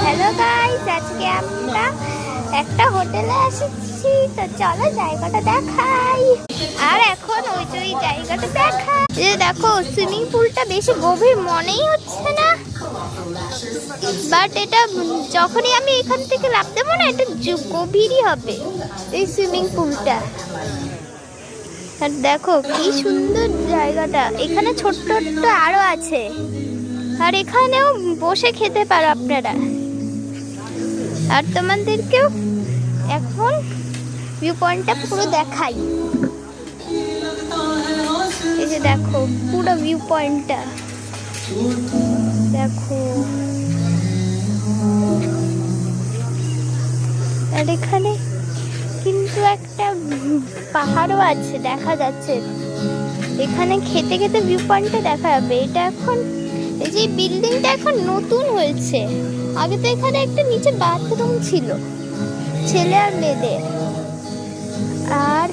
Hello guys, আজকে আমরা একটা হোটেলে এসেছি। তো চলো জায়গাটা দেখাই। আর এখন ওই যে ওই জায়গাটা দেখা, এই দেখো সুইমিং পুলটা বেশি গভীর মনেই হচ্ছে না, বাট এটা যখনই আমি এখান থেকে লাফ দেবো না, এটা গভীরই হবে এই সুইমিং পুলটা। আর দেখো কি সুন্দর জায়গাটা, এখানে ছোট্ট ছোট্ট আরো আছে, আর এখানেও বসে খেতে পারো আপনারা। আর তোমাদেরকেও এখন ভিউ পয়েন্টটা পুরো দেখাই। এই যে দেখো পুরো ভিউ পয়েন্টটা দেখো। আর এখানে কিন্তু একটা পাহাড়ও আছে দেখা যাচ্ছে। এখানে খেতে খেতে ভিউ পয়েন্টটা দেখা যাবে। এটা এখন এই যে বিল্ডিংটা এখন নতুন হয়েছে, আগে তো এখানে একটা নিচে বাথরুম ছিল ছেলে আর মেয়েদের। আর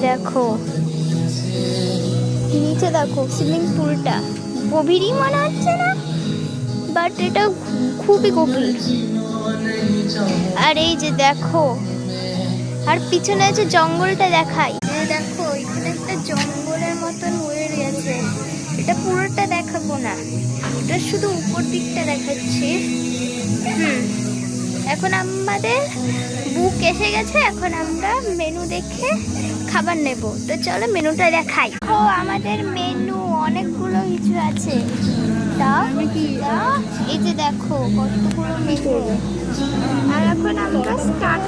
দেখো নিচে দেখো সুইমিং পুলটা গভীরই মনে হচ্ছে না, বাট এটা খুবই গভীর। আর এই যে দেখো, আর পিছনে আছে জঙ্গলটা দেখাই। দেখো এখানে একটা জঙ্গলের মতন হয়ে গেছে, এটা পুরোটা দেখাবো না, এটা শুধু উপর দিকটা দেখাচ্ছি। এখন আমাদের বুক এসে গেছে, এখন আমরা মেনু দেখে খাবার নেব। তো চলো মেনুটা দেখাই। ও আমাদের মেনু অনেকগুলো কিছু আছে। এই যে দেখো কতগুলো মেনু। আর এখন আমরা স্টার্ট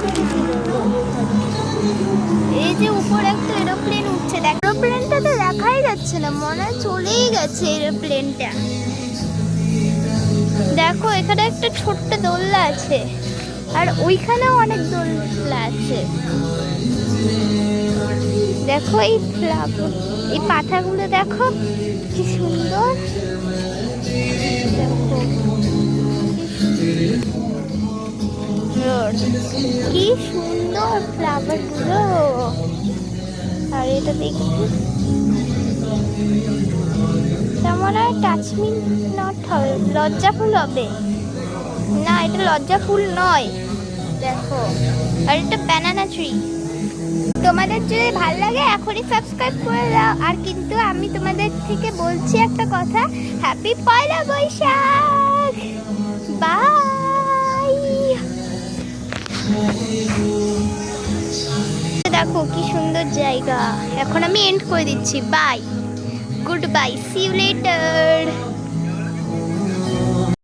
এই যে উপরে একটা এরোপ্লেন উঠছে, দেখ এরোপ্লেনটা তো দেখাই যাচ্ছে না, মনে হয় চলেই গেছে এরোপ্লেনটা। দেখো এখানে একটা ছোট্ট দোলনা আছে, আর ওইখানেও অনেক দোলনা আছে। দেখো এই ফ্লাওয়ার, এই পাতাগুলো দেখো কি সুন্দর। দেখো কি সুন্দর ফ্লাওয়ার গুলো। আর এটা দেখি তেমন আর টাচমি নট হবে, লজ্জা ফুল হবে না, এটা লজ্জা ফুল নয়। দেখো আর এটা ব্যানানা ট্রি। তোমাদের যদি ভালো লাগে এখনই সাবস্ক্রাইব করে দাও। আর কিন্তু আমি তোমাদের থেকে বলছি একটা কথা, হ্যাপি পয়লা বৈশাখ। বাই। দেখো কি সুন্দর জায়গা। এখন আমি এন্ড করে দিচ্ছি। Bye, good bye, see you letter.